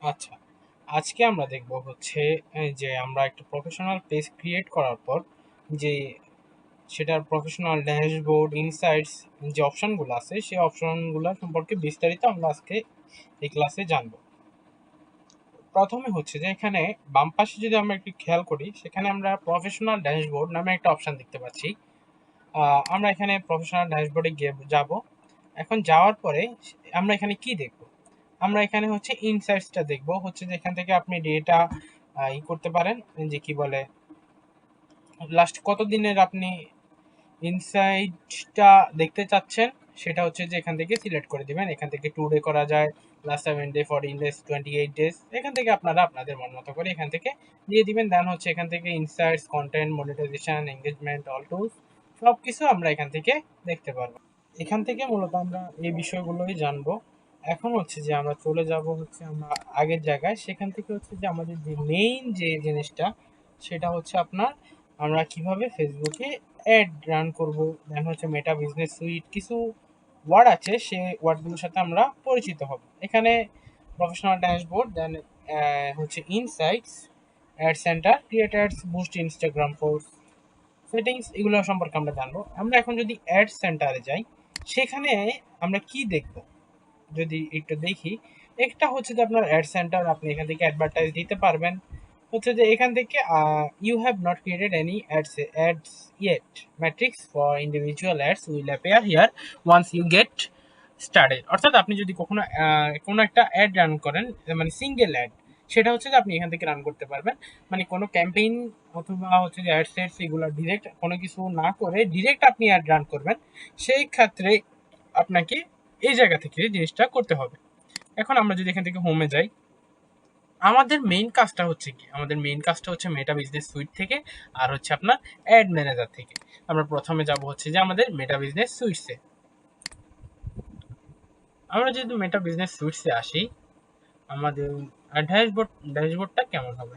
আচ্ছা, আজকে আমরা দেখব হচ্ছে যে আমরা একটা প্রফেশনাল পেজ ক্রিয়েট করার পর যে সেটার প্রফেশনাল ড্যাশবোর্ড ইনসাইটস যে অপশনগুলো আছে সেই অপশনগুলো সম্পর্কে বিস্তারিত আমরা আজকে এই ক্লাসে জানব। প্রথমে হচ্ছে যে এখানে বাম পাশে যদি আমরা একটু খেয়াল করি, সেখানে আমরা প্রফেশনাল ড্যাশবোর্ড নামে একটা অপশন দেখতে পাচ্ছি। আমরা এখানে প্রফেশনাল ড্যাশবোর্ডে গিয়ে যাব। এখন যাওয়ার পরে আমরা এখানে কি দেখব? আমরা এখানে হচ্ছে ইনসাইটসটা দেখব, হচ্ছে যে এখান থেকে আপনি ডেটা করতে পারেন, যে কি বলে লাস্ট কত দিনের আপনি ইনসাইটটা দেখতে চাচ্ছেন, সেটা হচ্ছে যে এখান থেকে সিলেক্ট করে দিবেন। এখান থেকে 2 ডে করা যায়, লাস্ট 7 ডে, 14 ডেজ, 28 ডেজ। এখান থেকে আপনারা আপনাদের মন মতো করে এখান থেকে দিয়ে দিবেন। দেন হচ্ছে এখান থেকে insights, content, monetisation, engagement, all tools সবকিছু আমরা এখান থেকে দেখতে পারবো। এখান থেকে মূলত আমরা এই বিষয়গুলোই জানবো। এখন হচ্ছে যে আমরা চলে যাব হচ্ছে আমরা আগের জায়গায়, সেখান থেকে হচ্ছে যে আমাদের যে মেইন যে জিনিসটা, সেটা হচ্ছে আপনার আমরা কিভাবে ফেসবুকে অ্যাড রান করব। দেন হচ্ছে মেটা বিজনেস সুইট কিছু ওয়ার্ড আছে, সেই ওয়ার্ডগুলোর সাথে আমরা পরিচিত হব। এখানে প্রফেশনাল ড্যাশবোর্ড, দেন হচ্ছে insights, add centre, create ads, boost Instagram post, settings, এগুলো সম্পর্কে আমরা জানবো। আমরা এখন যদি অ্যাড সেন্টারে যাই, সেখানে আমরা কি দেখব যদি একটু দেখি। একটা হচ্ছে যে আপনার অ্যাড সেন্টার, আপনি এখান থেকে অ্যাডভার্টাইজ দিতে পারবেন। হচ্ছে যে এখান থেকে you have not created any ads yet, matrix for individual ads will appear here once you get started. অর্থাৎ আপনি যদি কখনো কোনো একটা অ্যাড রান করেন, মানে সিঙ্গেল অ্যাড, সেটা হচ্ছে যে আপনি এখান থেকে রান করতে পারবেন। মানে কোনো ক্যাম্পেইন অথবা হচ্ছে যে অ্যাড সেটস এগুলো ডিরেক্ট কোনো কিছু না করে ডিরেক্ট আপনি অ্যাড রান করবেন, সেই ক্ষেত্রে আপনাকে এই জায়গা থেকে জিনিসটা করতে হবে। এখন আমরা যদি এখান থেকে হোমে যাই, আমাদের মেইন কাজটা হচ্ছে কি, আমাদের মেইন কাজটা হচ্ছে মেটা বিজনেস সুইট থেকে আর হচ্ছে আপনার অ্যাড ম্যানেজার থেকে। আমরা প্রথমে যাব হচ্ছে যে আমাদের মেটা বিজনেস সুইটসে। আমরা যদি মেটা বিজনেস সুইটসে আসি, আমাদের ড্যাশবোর্ডটা কেমন হবে?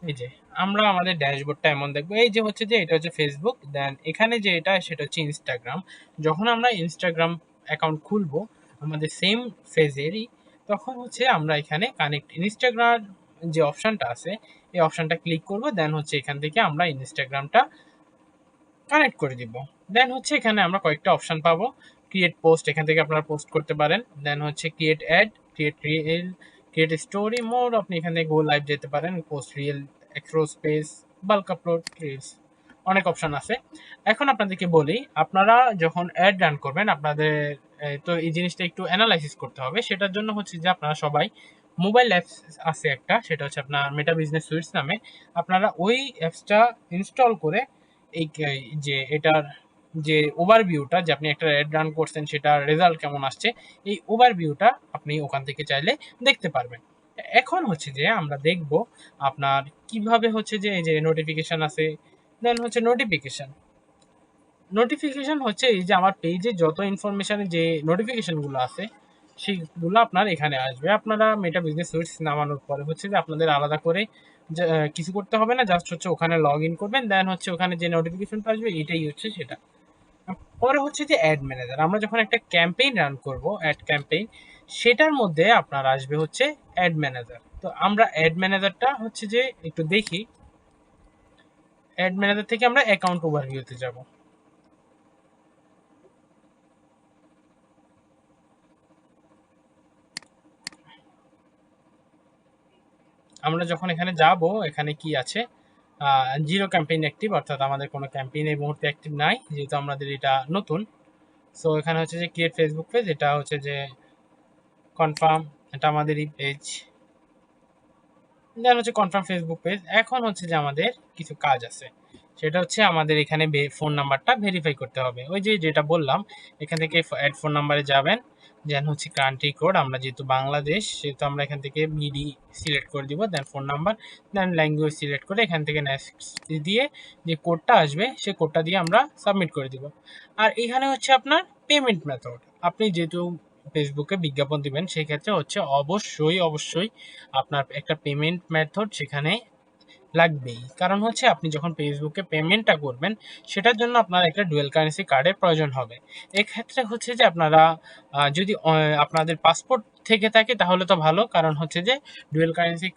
এই যে আমরা আমাদের ড্যাশবোর্ডটা এমন দেখবো, এই যে হচ্ছে যে এটা হচ্ছে ফেসবুক, দেন এখানে যে এটা সেটা হচ্ছে ইনস্টাগ্রাম। যখন আমরা ইনস্টাগ্রাম অ্যাকাউন্ট খুলবো আমাদের সেম ফেজেরই, তখন হচ্ছে আমরা এখানে কানেক্ট ইনস্টাগ্রাম যে অপশনটা আছে, এই অপশনটা ক্লিক করব। দেন হচ্ছে এখান থেকে আমরা ইনস্টাগ্রামটা কানেক্ট করে দিব। দেন হচ্ছে এখানে আমরা কয়েকটা অপশন পাবো। ক্রিয়েট পোস্ট, এখান থেকে আপনারা পোস্ট করতে পারেন। দেন হচ্ছে create add, create reel, create story mode, আপনি এখানে গো লাইভ যেতে পারেন, post reel, extra space, bulk upload, reels, অনেক অপশন আছে। এখন আপনাদেরকে বলি, আপনারা যখন অ্যাড রান করবেন আপনাদের তো এই জিনিসটা একটু অ্যানালাইসিস করতে হবে। সেটার জন্য হচ্ছে যে আপনারা সবাই মোবাইল অ্যাপস আছে একটা, সেটা হচ্ছে আপনার মেটা বিজনেস সুইটস নামে। আপনারা ওই অ্যাপসটা ইনস্টল করে এই যে এটার যে ওভারভিউটা, যে আপনি একটা অ্যাড রান করছেন সেটার রেজাল্ট কেমন আসছে, এই ওভারভিউটা আপনি ওখান থেকে চাইলে দেখতে পারবেন। এখন হচ্ছে যে আমরা দেখব আপনার কিভাবে হচ্ছে যে এই যে নোটিফিকেশন আছে, দেন হচ্ছে নোটিফিকেশন। নোটিফিকেশন হচ্ছে এই যে আমার পেজে যত ইনফরমেশন যে নোটিফিকেশনগুলো আছে সেগুলো আপনার এখানে আসবে। আপনারা মেটা বিজনেস সুইটস নামানোর পরে হচ্ছে যে আপনাদের আলাদা করে কিছু করতে হবে না, জাস্ট হচ্ছে ওখানে লগ ইন করবেন। দেন হচ্ছে ওখানে যে নোটিফিকেশনটা আসবে এটাই হচ্ছে সেটা। পরে হচ্ছে যে অ্যাড ম্যানেজার, আমরা যখন একটা ক্যাম্পেইন রান করব, অ্যাড ক্যাম্পেইন, সেটার মধ্যে আপনার আসবে হচ্ছে অ্যাড ম্যানেজার। তো আমরা অ্যাড ম্যানেজারটা হচ্ছে যে একটু দেখি। অ্যাড ম্যানেজার থেকে আমরা অ্যাকাউন্ট ওভারভিউতে যাব। আমরা যখন এখানে যাব, এখানে কি আছে, জিরো ক্যাম্পেইন অ্যাক্টিভ, অর্থাৎ আমাদের কোনো ক্যাম্পেইন এই মুহূর্তে অ্যাক্টিভ নাই, যেহেতু আমাদের এটা নতুন। সো এখানে হচ্ছে যে ক্রিয়েট ফেসবুক পেজ, এটা হচ্ছে যে কনফার্ম, এটা আমাদেরই পেজ। দেন হচ্ছে কনফার্ম ফেসবুক পেজ। এখন হচ্ছে যে আমাদের কিছু কাজ আছে, সেটা হচ্ছে আমাদের এখানে ফোন নাম্বারটা ভেরিফাই করতে হবে। ওই যে যেটা বললাম, এখান থেকে অ্যাড ফোন নাম্বারে যাবেন। দেন হচ্ছে কান্ট্রি কোড, আমরা যেহেতু বাংলাদেশ সেহেতু আমরা এখান থেকে বিডি সিলেক্ট করে দিব। দেন ফোন নাম্বার, দেন ল্যাঙ্গুয়েজ সিলেক্ট করে এখান থেকে নেক্সট দিয়ে যে কোডটা আসবে সেই কোডটা দিয়ে আমরা সাবমিট করে দিব। আর এখানে হচ্ছে আপনার পেমেন্ট মেথড, আপনি যেহেতু ফেসবুকে বিজ্ঞাপন দিবেন সেই ক্ষেত্রে হচ্ছে অবশ্যই আপনার একটা পেমেন্ট মেথড সেখানে লাগবেই, কারণ হচ্ছে আপনি যখন ফেসবুকে পেমেন্টটা করবেন সেটার জন্য আপনার একটা ডুয়েল কারেন্সি কার্ডের প্রয়োজন হবে। এক্ষেত্রে হচ্ছে যে আপনারা যদি আপনাদের পাসপোর্ট থেকে থাকে তাহলে তো ভালো, কারণ হচ্ছে যে ডুয়েল কারেন্সি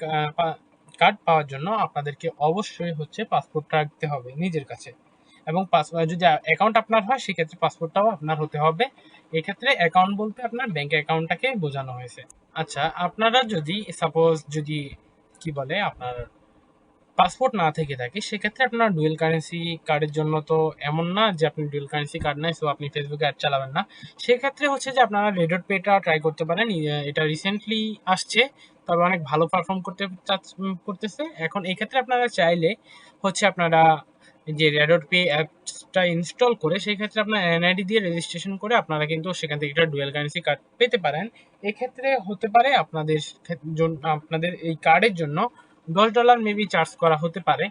কার্ড পাওয়ার জন্য আপনাদেরকে অবশ্যই হচ্ছে পাসপোর্ট রাখতে হবে নিজের কাছে, এবং যদি অ্যাকাউন্ট আপনার হয় সেক্ষেত্রে পাসপোর্টটাও আপনার হতে হবে। এক্ষেত্রে অ্যাকাউন্ট বলতে আপনার ব্যাংক অ্যাকাউন্টটাকে বোঝানো হয়েছে। আচ্ছা, আপনারা যদি সাপোজ যদি কি বলে আপনার পাসপোর্ট না থেকে থাকে সেক্ষেত্রে আপনার ডুয়েল কারেন্সি কার্ডের জন্য তো এমন না যে আপনি ডুয়েল কারেন্সি কার্ড নাই সো আপনি ফেসবুকে অ্যাড চালাবেন না। সেক্ষেত্রে হচ্ছে যে আপনারা রেডট পেটা ট্রাই করতে পারেন। এটা রিসেন্টলি আসছে, তবে অনেক ভালো পারফর্ম করতেছে। এখন এই ক্ষেত্রে আপনারা চাইলে হচ্ছে আপনারা যে রেডট পে অ্যাপসটা ইনস্টল করে সেই ক্ষেত্রে আপনার এনআইডি দিয়ে রেজিস্ট্রেশন করে আপনারা কিন্তু সেখান থেকে একটা ডুয়েল কারেন্সি কার্ড পেতে পারেন। এক্ষেত্রে হতে পারে আপনাদের আপনাদের এই কার্ডের জন্য $10 মেবি চার্জ করা হতে পারে,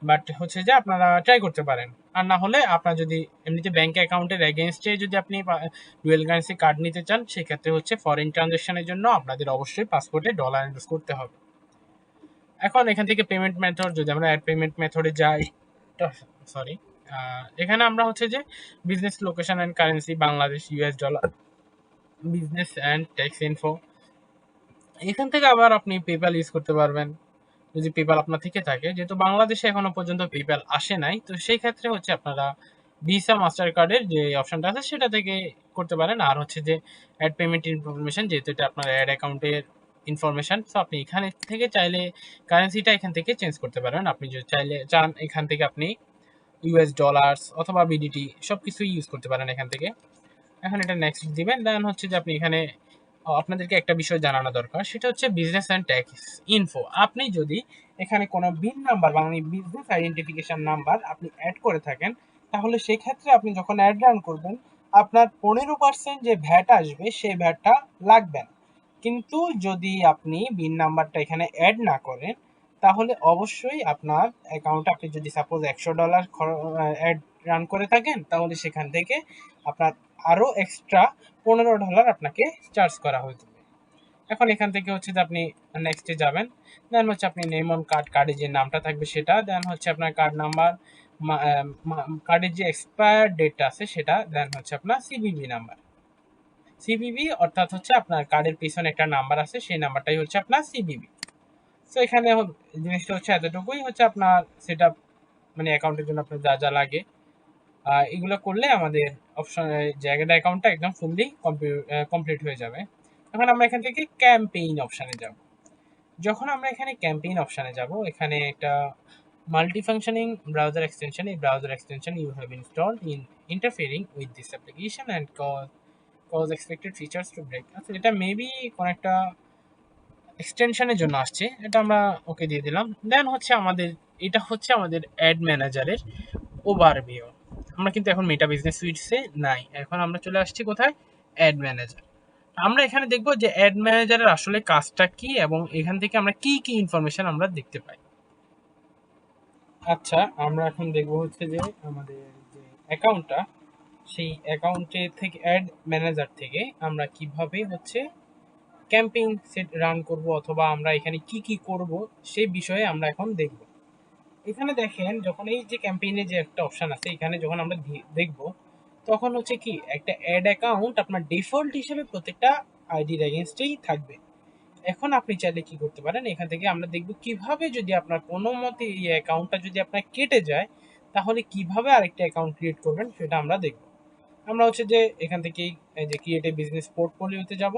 বাট হচ্ছে যে আপনারা ট্রাই করতে পারেন। আর না হলে আপনার যদি এমনিতে ব্যাংক অ্যাকাউন্টের এগেনস্টে যদি আপনি ডুয়েল কারেন্সি কার্ড নিতে চান সেক্ষেত্রে হচ্ছে ফরেন ট্রানজাকশনের জন্য আপনাদের অবশ্যই পাসপোর্টে ডলার ইনভেস্ট করতে হবে। এখন এখান থেকে পেমেন্ট মেথড, যদি আমরা অ্যাড পেমেন্ট মেথডে যাই, সরি, এখানে আমরা হচ্ছে যে business location and currency Bangladesh, US dollar, business and tax info, এখান থেকে আবার আপনি পেপ্যাল ইউজ করতে পারবেন যদি পেপ্যাল আপনার থেকে থাকে। যেহেতু বাংলাদেশে এখনো পর্যন্ত পেপ্যাল আসে নাই, তো সেই ক্ষেত্রে হচ্ছে আপনারা ভিসা মাস্টার কার্ডের যে অপশনটা আছে সেটা থেকে করতে পারেন। আর হচ্ছে যে অ্যাড পেমেন্ট ইনফরমেশন, যেহেতু এটা আপনার অ্যাড অ্যাকাউন্টের ইনফরমেশন, সো আপনি এখানে থেকে চাইলে কারেন্সিটা এখান থেকে চেঞ্জ করতে পারেন। আপনি যদি চাইলে চান এখান থেকে আপনি ইউএস ডলার্স অথবা বিডিটি সব কিছুই ইউজ করতে পারেন এখান থেকে। এখন এটা নেক্সট দিবেন, দেন হচ্ছে যে আপনি এখানে আপনাদেরকে একটা বিষয় জানানো দরকার, সেটা হচ্ছে বিজনেস অ্যান্ড ট্যাক্স ইনফো। আপনি যদি এখানে কোনো বিন নাম্বার মানে বিজনেস আইডেন্টিফিকেশন নাম্বার আপনি অ্যাড করে থাকেন, তাহলে সেই ক্ষেত্রে আপনি যখন অ্যাড রান করবেন আপনার 15% যে ভ্যাট আসবে সেই ভ্যাটটা লাগবে না। কিন্তু যদি আপনি বিন নাম্বারটা এখানে অ্যাড না করেন তাহলে অবশ্যই আপনার অ্যাকাউন্টে, আপনি যদি সাপোজ $100 অ্যাড রান করে থাকেন তাহলে সেখান থেকে আপনার আরও এক্সট্রা $15 আপনাকে চার্জ করা হয়ে যাবে। এখন এখান থেকে হচ্ছে যে আপনি নেক্সটে যাবেন, দেন হচ্ছে আপনি নেম অন কার্ড, কার্ডে যে নামটা থাকবে সেটা, দেন হচ্ছে আপনার কার্ড নাম্বার, কার্ডের যে এক্সপায়ার ডেটটা আছে সেটা, দেন হচ্ছে আপনার সিভিভি নাম্বার। সিভিভি অর্থাৎ হচ্ছে আপনার কার্ডের পিছনে একটা নাম্বার আছে, সেই নাম্বারটাই হচ্ছে আপনার সিভিভি। তো এখানে জিনিসটা হচ্ছে এতটুকুই, হচ্ছে আপনার সেটা মানে অ্যাকাউন্টের জন্য আপনার যা যা লাগে এগুলো করলে আমাদের অপশন জায়গাটা অ্যাকাউন্টটা একদম ফুললি কমপ্লিট হয়ে যাবে। এখন আমরা এখান থেকে ক্যাম্পেইন অপশানে যাব। যখন আমরা এখানে ক্যাম্পেইন অপশানে যাব, এখানে একটা মাল্টি ফাংশনিং ব্রাউজার এক্সটেনশন, এই browser extension you have installed in interfering with this application and cause expected features to break. আচ্ছা, এটা মেবি কোন একটা এক্সটেনশনের জন্য আসছে, এটা আমরা ওকে দিয়ে দিলাম। দেন হচ্ছে আমাদের এটা হচ্ছে আমাদের অ্যাড ম্যানেজারের ওভারভিউ। আমরা কিন্তু এখন মেটা বিজনেস সুইটসে নাই, এখন আমরা চলে আসছি কোথায়, অ্যাড ম্যানেজার। আমরা এখানে দেখব যে অ্যাড ম্যানেজারের আসলে কাজটা কি এবং এখান থেকে আমরা কি কি ইনফরমেশন আমরা দেখতে পাই। আচ্ছা, আমরা এখন দেখব হচ্ছে যে আমাদের যে অ্যাকাউন্টটা, সেই অ্যাকাউন্টে থেকে অ্যাড ম্যানেজার থেকে আমরা কিভাবে হচ্ছে ক্যাম্পেইন সেট রান করব অথবা আমরা এখানে কি কি করব সেই বিষয়ে আমরা এখন দেখব। এখানে দেখেন যখন এই যে ক্যাম্পেইনে যে একটা অপশন আছে এখানে যখন আমরা দেখব তখন হচ্ছে কি একটা অ্যাড অ্যাকাউন্ট আপনার ডিফল্ট হিসেবে প্রত্যেকটা আইডির এগেনস্টেই থাকবে। এখন আপনি চাইলে কি করতে পারেন, এখান থেকে আমরা দেখব কিভাবে যদি আপনার কোনো মতে এই অ্যাকাউন্টটা যদি আপনার কেটে যায় তাহলে কিভাবে আরেকটা অ্যাকাউন্ট ক্রিয়েট করবেন সেটা আমরা দেখব। আমরা হচ্ছে যে এখান থেকে এই যে ক্রিয়েট এ বিজনেস পোর্টফোলিওতে যাব,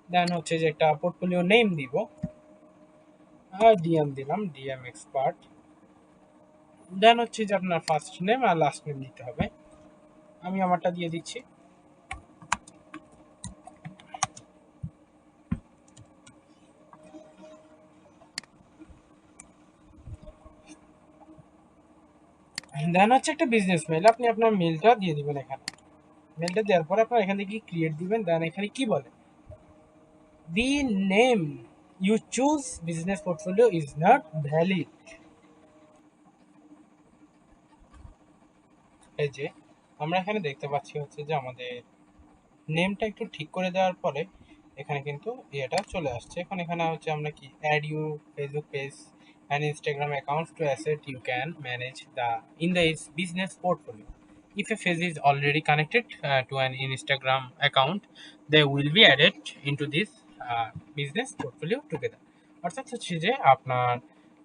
দেন হচ্ছে যে একটা পোর্টফোলিও নেম দিব, আর ডিএম দিলাম, ডিএম এক্সপার্ট। দেন হচ্ছে যে আপনার ফার্স্ট নেম আর লাস্ট নেম দিতে হবে, আমি আমারটা দিয়ে দিচ্ছি। দেন হচ্ছে একটা বিজনেস মেল, আপনি আপনার মেলটা দিয়ে দিবেন এখানে। মেলটা দেওয়ার পর আপনার এখান থেকে ক্রিয়েট দিবেন, দেন এখানে কি বলে, the name you choose business portfolio is not valid. এই যে আমরা এখানে দেখতে পাচ্ছি হচ্ছে যে আমাদের নেমটা একটু ঠিক করে দেওয়ার পরে এখানে কিন্তু এটা চলে আসছে। এখন এখানে হচ্ছে আমরা কি add you Facebook page an Instagram account to asset you can manage the in the business portfolio. If a page is already connected to an Instagram account, they will be added into this business portfolio together. অর্থাৎ হচ্ছে যে আপনার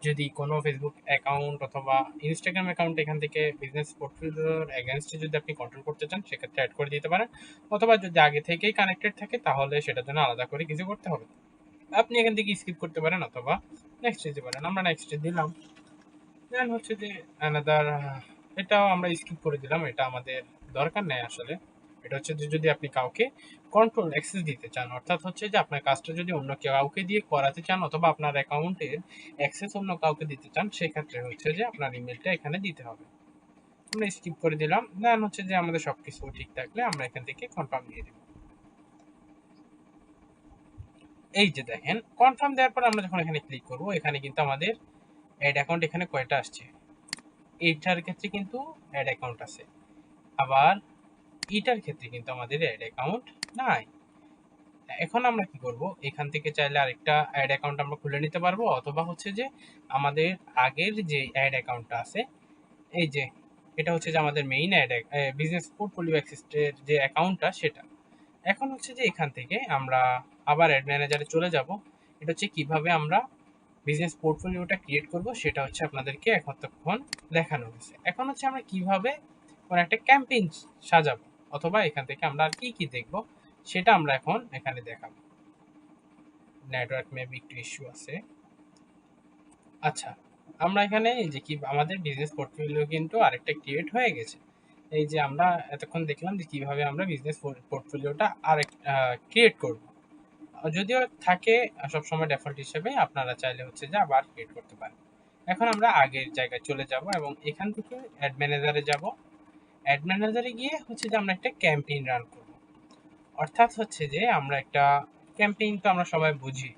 যদি কোনো Facebook account অথবা Instagram account এখান থেকে business পোর্টফোলিওর এগেনস্টে যদি আপনি কন্ট্রোল করতে চান সেক্ষেত্রে অ্যাড করে দিতে পারেন, অথবা যদি আগে থেকেই কানেক্টেড থাকে তাহলে সেটার জন্য আলাদা করে কিছু করতে হবে। আপনি এখান থেকে স্কিপ করতে পারেন অথবা নেক্সট দিতে পারেন। আমরা নেক্সট দিলাম। দেন হচ্ছে যে অ্যানাদার, এটাও আমরা স্কিপ করে দিলাম, এটা আমাদের দরকার নেই আসলে। এটা হচ্ছে যে যদি আপনি কাউকে কন্ট্রোল অ্যাক্সেস দিতে চান, অর্থাৎ হচ্ছে যে আপনার কাজটা যদি অন্য কাউকে দিয়ে করাতে চান অথবা আপনার অ্যাকাউন্টের অ্যাক্সেস অন্য কাউকে দিতে চান, সেক্ষেত্রে হচ্ছে যে আপনার ইমেলটা এখানে দিতে হবে। আমরা স্কিপ করে দিলাম। দেন হচ্ছে যে আমাদের সবকিছু ঠিক থাকলে আমরা এখান থেকে কনফার্ম দিয়ে দেব। এই যে দেখেন কনফার্ম দেওয়ার পর আমরা যখন এখানে ক্লিক করব, এখানে কিন্তু আমাদের অ্যাড অ্যাকাউন্ট এখানে কয়টা আসছে, এইটার ক্ষেত্রে কিন্তু অ্যাড অ্যাকাউন্ট আছে, আবার এটার ক্ষেত্রে কিন্তু আমাদের অ্যাড অ্যাকাউন্ট নাই। এখন আমরা কি করব, এখান থেকে চাইলে আরেকটা অ্যাড অ্যাকাউন্ট আমরা খুলে নিতে পারবো, অথবা হচ্ছে যে আমাদের আগের যে অ্যাড অ্যাকাউন্টটা আছে, এই যে এটা হচ্ছে যে আমাদের মেইন অ্যাড বিজনেস পোর্টফোলিও অ্যাক্সেসের যে অ্যাকাউন্টটা সেটা। এখন হচ্ছে যে এখান থেকে আমরা আবার অ্যাড ম্যানেজারে চলে যাব। এটা হচ্ছে কিভাবে আমরা বিজনেস পোর্টফোলিওটা ক্রিয়েট করব সেটা হচ্ছে আপনাদেরকে এতক্ষণ দেখানো হয়েছে। এখন হচ্ছে আমরা কিভাবে কোনো একটা ক্যাম্পেইন সাজাবো অথবা এখান থেকে আমরা আর কি কি দেখব সেটা আমরা এখন এখানে দেখাবো। নেটওয়ার্ক মেবি একটু ইস্যু আছে। আচ্ছা, আমরা এখানে এই যে কি আমাদের বিজনেস পোর্টফোলিও কিন্তু আরেকটা ক্রিয়েট হয়ে গেছে। এই যে আমরা এতক্ষণ দেখলাম যে কিভাবে আমরা বিজনেস পোর্টফোলিওটা আরেক ক্রিয়েট করব। যদিও থাকে সবসময় ডিফল্ট হিসেবে, আপনারা চাইলে হচ্ছে যে আবার ক্রিয়েট করতে পারেন। এখন আমরা আগের জায়গায় চলে যাব এবং এখান থেকে অ্যাড ম্যানেজারে যাব। অ্যাড ম্যানেজারে গিয়ে হচ্ছে যে আমরা একটা ক্যাম্পেইন রান করব। অর্থাৎ হচ্ছে যে আমরা একটা ক্যাম্পেইন তো আমরা সবাই বুঝি,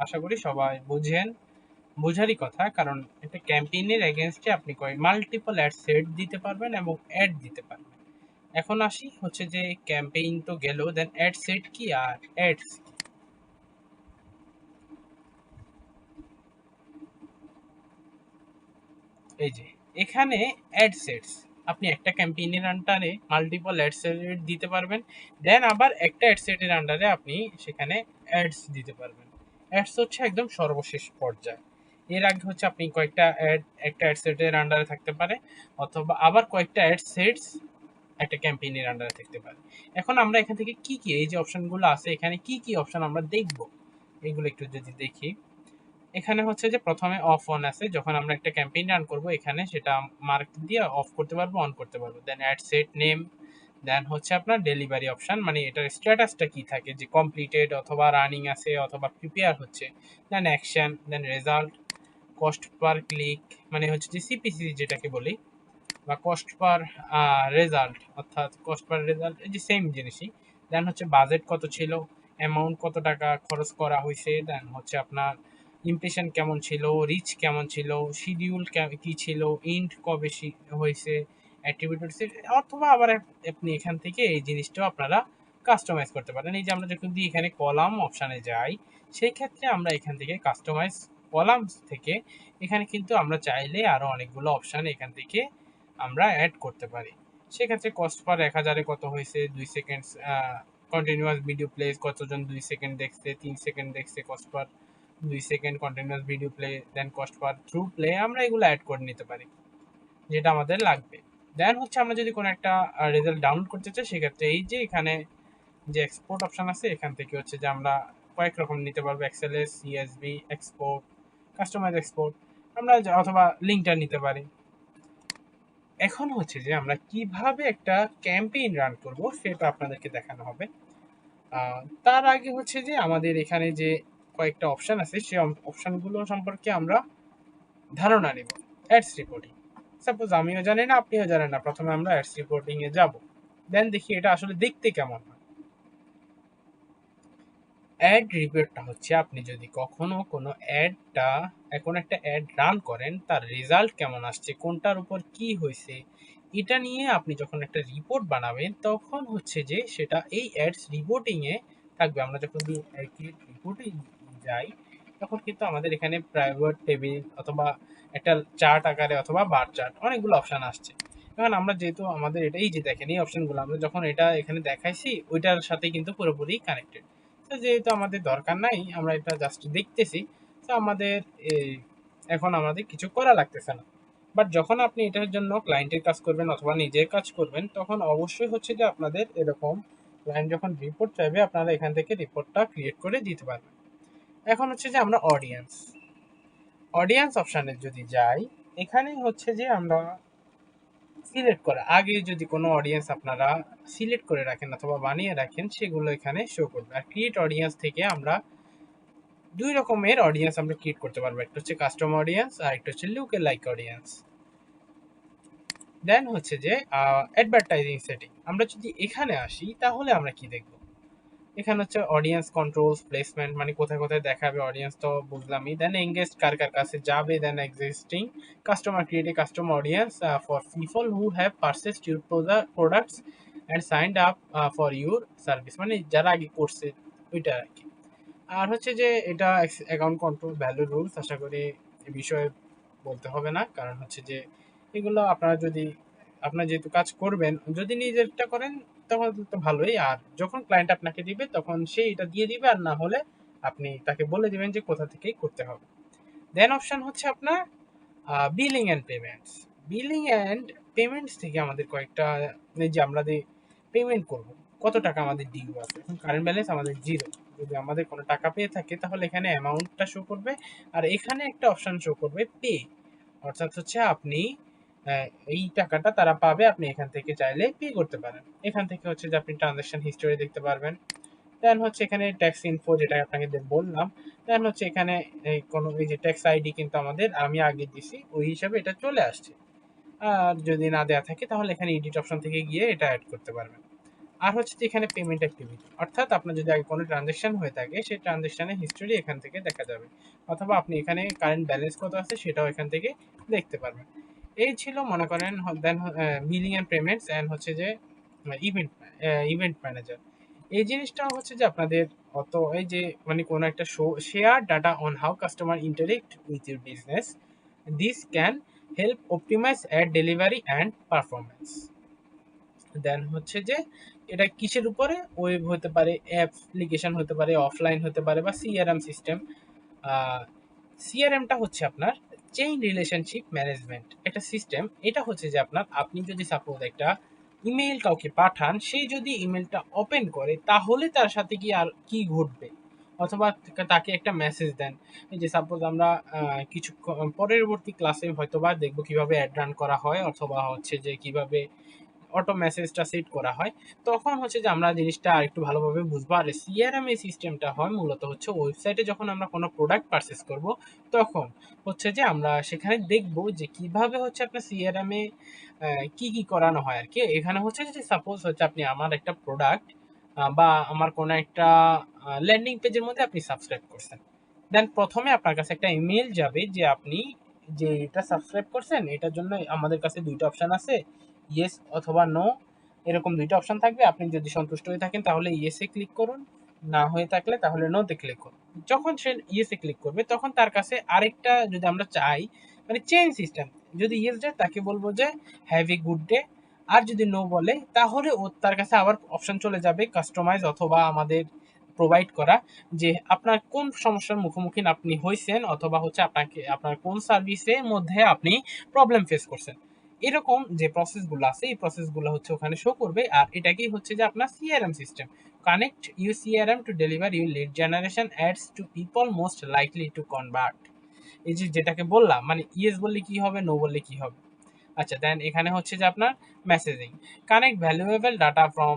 আশা করি সবাই বুঝেন, বোঝারই কথা, কারণ একটা ক্যাম্পেইনের এগেনস্টে আপনি মাল্টিপল অ্যাড সেট দিতে পারবেন এবং অ্যাড দিতে পারবেন। এখন আসি হচ্ছে যে ক্যাম্পেইন তো গেল, দেন অ্যাড সেট কি আর অ্যাডস কি। এই যে এখানে অ্যাড সেটস, আপনি একটা ক্যাম্পেইনের আন্ডারে মাল্টিপল অ্যাড সেট দিতে পারবেন, দেন আবার একটা অ্যাড সেটের আন্ডারে আপনি সেখানে অ্যাডস দিতে পারবেন। অ্যাডস হচ্ছে একদম সর্বশেষ পর্যায়ে। এর আগে হচ্ছে আপনি কয়েকটা একটা অ্যাড সেটের আন্ডারে থাকতে পারে, অথবা আবার কয়েকটা অ্যাড সেটস একটা ক্যাম্পেইনের আন্ডারে থাকতে পারে। এখন আমরা এখান থেকে কি কি এই যে অপশনগুলো আছে, এখানে কি কি অপশন আমরা দেখব এগুলো একটু যদি দেখি। এখানে হচ্ছে যে প্রথমে অফ অন আছে, যখন আমরা একটা ক্যাম্পেইন রান করব এখানে সেটা মার্ক দিয়ে অফ করতে পারবো, অন করতে পারবো। দেন অ্যাড সেট নেম, দেন হচ্ছে আপনার ডেলিভারি অপশন, মানে এটার স্ট্যাটাসটা কি থাকে, যে কমপ্লিটেড অথবা রানিং আছে অথবা প্রিপেয়ার হচ্ছে। দেন অ্যাকশন, দেন রেজাল্ট, কস্ট পার ক্লিক, মানে হচ্ছে যে সিপিসি যেটাকে বলি, বা কস্ট পার রেজাল্ট, অর্থাৎ কস্ট পার রেজাল্ট এই যে সেম জিনিসই। দেন হচ্ছে বাজেট কত ছিল, অ্যামাউন্ট কত টাকা খরচ করা হয়েছে, দেন হচ্ছে আপনার ইমপ্রেশন কেমন ছিল, রিচ কেমন ছিল, শিডিউল কি ছিল, ইন্ট কবে হয়েছে, অ্যাক্টিভিটি হয়েছে, অথবা আবার আপনি এখান থেকে এই জিনিসটাও আপনারা কাস্টমাইজ করতে পারেন। এই যে আমরা যখন দিয়ে এখানে কলাম অপশানে যাই, সেই ক্ষেত্রে আমরা এখান থেকে কাস্টমাইজ কলামস থেকে এখানে কিন্তু আমরা চাইলে আরও অনেকগুলো অপশান এখান থেকে আমরা অ্যাড করতে পারি। সেক্ষেত্রে কস্ট পার 1000-এ কত হয়েছে, 2 সেকেন্ড কন্টিনিউয়াস ভিডিও প্লে কতজন 2 সেকেন্ড দেখছে, 3 সেকেন্ড দেখছে, cost per 2 second continuous video play, then cost per through play, আমরা এগুলো অ্যাড করে নিতে পারি যেটা আমাদের লাগবে। দেন হচ্ছে আমরা যদি কোনো একটা রেজাল্ট ডাউনলোড করতে চাই, সেক্ষেত্রে এই যে এখানে যে এক্সপোর্ট অপশন আছে, এখান থেকে হচ্ছে যে আমরা কয়েক রকম নিতে পারবো, XLS, CSV, export, customise export, আমরা অথবা লিঙ্কটা নিতে পারি। এখন হচ্ছে যে আমরা কিভাবে একটা ক্যাম্পেইন রান করব সেটা আপনাদেরকে দেখানো হবে। তার আগে হচ্ছে যে আমাদের এখানে যে কয়েকটা অপশন আছে সেই অপশনগুলো সম্পর্কে আমরা ধারণা নেব। অ্যাডস রিপোর্টিং, সাপোজ আমিও জানি না আপনিও জানেন না, প্রথমে আমরা অ্যাডস রিপোর্টিং এ যাব, দেন দেখি এটা আসলে দেখতে কেমন হয়। অ্যাড রিপোর্টটা হচ্ছে আপনি যদি কখনো কোনো এখন একটা অ্যাড রান করেন, তার রেজাল্ট কেমন আসছে, কোনটার উপর কি হয়েছে, এটা নিয়ে আপনি যখন একটা রিপোর্ট বানাবেন তখন হচ্ছে যে সেটা এই অ্যাডস রিপোর্টিং এ থাকবে। আমরা যখন রিপোর্টে যাই, তখন কিন্তু আমাদের এখানে প্রাইভেট টেবিল অথবা একটা চার্ট আকারে অথবা বার চার্ট অনেকগুলো অপশন আসছে। এখন আমরা যেহেতু আমাদের এটাই যে দেখেন এই অপশনগুলো আমরা যখন এটা এখানে দেখাইছি ওইটার সাথে কিন্তু পুরোপুরি কানেক্টেড। তো যেহেতু আমাদের দরকার নাই, আমরা এটা জাস্ট দেখতেছি, তো আমাদের এই এখন আমাদের কিছু করা লাগতেছে না। বাট যখন আপনি এটার জন্য ক্লায়েন্টের কাজ করবেন অথবা নিজের কাজ করবেন, তখন অবশ্যই হচ্ছে যে আপনাদের এরকম ক্লায়েন্ট যখন রিপোর্ট চাইবে আপনারা এখান থেকে রিপোর্টটা ক্রিয়েট করে দিতে পারবেন। এখন হচ্ছে যে আমরা অডিয়েন্স অপশানে যদি যাই, এখানে হচ্ছে যে আমরা সিলেক্ট করা আগে যদি কোনো অডিয়েন্স আপনারা সিলেক্ট করে রাখেন অথবা বানিয়ে রাখেন, সেগুলো এখানে শো করবে। আর ক্রিয়েট অডিয়েন্স থেকে আমরা দুই রকমের অডিয়েন্স আমরা ক্রিয়েট করতে পারবো, একটা হচ্ছে কাস্টম অডিয়েন্স আর একটা হচ্ছে লুক লাইক অডিয়েন্স। দেন হচ্ছে যে অ্যাডভার্টাইজিং সেটিং, আমরা যদি এখানে আসি তাহলে আমরা কি দেখব? এখানে হচ্ছে অডিয়েন্স কন্ট্রোলস প্লেসমেন্ট, মানে কোথায় কোথায় দেখাবে অডিয়েন্স তো বুঝলামই। দেন এঙ্গেজ কার কার কাছে যাবে। Then existing customer create a custom audience for people who have purchased your products and signed up for your service, মানে যারা আগে করছে ওইটা আর কি। আর হচ্ছে যে এটা অ্যাকাউন্ট কন্ট্রোল ভ্যালু রুলস, আশা করি এ বিষয়ে বলতে হবে না, কারণ হচ্ছে যে এগুলো আপনারা যদি আপনার যেহেতু কাজ করবেন, যদি নিজেরটা করেন তখন তো ভালোই, আর যখন ক্লায়েন্ট আপনাকে দিবে তখন সে এটা দিয়ে দিবে, আর না হলে আপনি তাকে বলে দিবেন যে কোথা থেকে করতে হবে। দেন অপশন হচ্ছে আপনার billing and payments. Billing and payments থেকে আমাদের কয়েকটা, এই যে আমরা যে পেমেন্ট করব, কত টাকা আমাদের ডিউ আছে, এখন কারেন্ট ব্যালেন্স আমাদের জিরো। যদি আমাদের কোনো টাকা পেয়ে থাকে তাহলে এখানে অ্যামাউন্টটা শো করবে, আর এখানে একটা অপশন শো করবে পে, অর্থাৎ হচ্ছে আপনি এই টাকাটা তারা পাবে, আপনি এখান থেকে চাইলে পে করতে পারেন। এখান থেকে হচ্ছে যে আপনি ট্রানজাকশন হিস্টোরি দেখতে পারবেন। দেন হচ্ছে এখানে ট্যাক্স ইনফো, যেটা আপনাকে বললাম। দেন হচ্ছে এখানে এই কোনো এই যে ট্যাক্স আইডি কিন্তু আমাদের আমি আগে দিছি, ওই হিসাবে এটা চলে আসছে। আর যদি না দেওয়া থাকে তাহলে এখানে এডিট অপশন থেকে গিয়ে এটা অ্যাড করতে পারবেন। আর হচ্ছে যে এখানে পেমেন্ট অ্যাক্টিভিটি, অর্থাৎ আপনার যদি আগে কোনো ট্রানজাকশন হয়ে থাকে সেই ট্রানজাকশনের হিস্টোরি এখান থেকে দেখা যাবে, অথবা আপনি এখানে কারেন্ট ব্যালেন্স কত আছে সেটাও এখান থেকে দেখতে পারবেন। এই ছিল মনে করেন দেন বিলিং অ্যান্ড পেমেন্টস অ্যান্ড হচ্ছে যে ইভেন্ট ইভেন্ট ম্যানেজার। এই জিনিসটা হচ্ছে যে আপনাদের অত এই যে মানে কোনো একটা share data on how customer interact with your business, this can help optimize ad delivery and performance. Then হচ্ছে যে এটা কিসের উপরে, ওয়েব হতে পারে, অ্যাপ্লিকেশন হতে পারে, অফলাইন হতে পারে, বা সিআরএম সিস্টেম। সিআরএমটা হচ্ছে আপনার চেইন রিলেশনশিপ ম্যানেজমেন্ট একটা সিস্টেম। এটা হচ্ছে যে আপনি যদি সাপোজ একটা ইমেইল কাউকে পাঠান, সে যদি ইমেলটা ওপেন করে তাহলে তার সাথে কি আর কি ঘটবে, অথবা তাকে একটা মেসেজ দেন। এই যে সাপোজ আমরা কিছু পরবর্তী ক্লাসে হয়তোবা দেখবো কিভাবে অ্যাড রান করা হয়, অথবা হচ্ছে যে কিভাবে অটো মেসেজটা সেট করা হয়। তখন হচ্ছে যে আমরা জিনিসটা আরেকটু ভালোভাবে বুঝবো। আর সিআরএম এই সিস্টেমটা হয় মূলত হচ্ছে ওয়েবসাইটে যখন আমরা কোনো প্রোডাক্ট পারচেস করব, তখন হচ্ছে যে আমরা সেখানে দেখব যে কিভাবে হচ্ছে আপনার সিআরএম এ কি কি করানো হয় আর কি। এখানে হচ্ছে যে সাপোজ হচ্ছে আপনি আমার একটা প্রোডাক্ট বা আমার কোনো একটা ল্যান্ডিং পেজের মধ্যে আপনি সাবস্ক্রাইব করছেন। দেন প্রথমে আপনার কাছে একটা ইমেল যাবে যে আপনি যে এটা সাবস্ক্রাইব করছেন, এটার জন্য আমাদের কাছে দুইটা অপশন আছে, ইয়েস অথবা নো। এরকম দুইটা অপশন থাকবে, আপনি যদি সন্তুষ্ট হয়ে থাকেন তাহলে ইয়েসে ক্লিক করুন, না হয়ে থাকলে তাহলে নোতে ক্লিক করুন। যখন সে ইয়েসে ক্লিক করবে তখন তার কাছে আরেকটা, যদি আমরা চাই মানে চেইন সিস্টেম, যদি ইয়েস দেয় তাকে বলবো যে হ্যাভ এ গুড ডে, আর যদি নো বলে তাহলে ও তার কাছে আবার অপশন চলে যাবে কাস্টমাইজ অথবা আমাদের প্রোভাইড করা, যে আপনার কোন সমস্যার মুখোমুখি আপনি হয়েছেন, অথবা হচ্ছে আপনাকে আপনার কোন সার্ভিসের মধ্যে আপনি প্রবলেম ফেস করছেন। এরকম যে প্রসেসগুলো আছে এই প্রসেসগুলো হচ্ছে ওখানে শো করবে। আর এটাকেই হচ্ছে যে আপনার CRM system, connect you CRM to deliver you lead generation ads to people most likely to convert. এই যে যেটাকে বললাম, মানে ইয়েস বললে কি হবে, নো বললে কি হবে। আচ্ছা, দেন এখানে হচ্ছে যে আপনার messaging, connect valuable data from,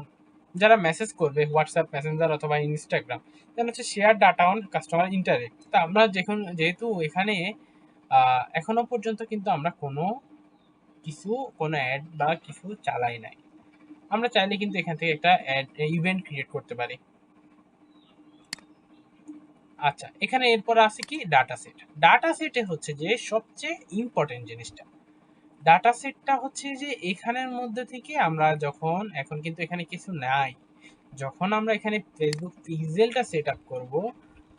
যারা মেসেজ করবে হোয়াটসঅ্যাপ মেসেঞ্জার অথবা ইনস্টাগ্রাম, দেন হচ্ছে share data on customer interact. তা আমরা যেহেতু এখানে এখনো পর্যন্ত কিন্তু আমরা কোনো অ্যাড বা কিছু চালাই নাই, আমরা চাইলে কিন্তু এখান থেকে একটা অ্যাড ইভেন্ট ক্রিয়েট করতে পারি। আচ্ছা, এখানে এরপর আছে কি ডাটা সেট। ডাটা সেটে হচ্ছে যে সবচেয়ে ইম্পর্টেন্ট জিনিসটা, ডাটা সেটটা হচ্ছে যে এখানের মধ্যে থেকে আমরা যখন, এখন কিন্তু এখানে কিছু নাই, যখন আমরা এখানে ফেসবুক পিক্সেলটা সেট আপ করবো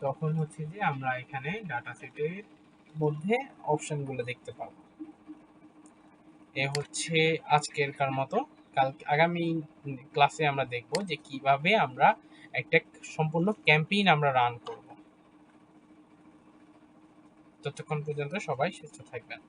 তখন হচ্ছে যে আমরা এখানে ডাটা সেটের মধ্যে অপশনগুলো দেখতে পাবো। এ হচ্ছে আজকেরকার মতো। আগামী ক্লাসে আমরা দেখব যে কিভাবে আমরা একটা সম্পূর্ণ ক্যাম্পেইন আমরা রান করব। ততক্ষণ পর্যন্ত সবাই সুস্থ থাকবেন।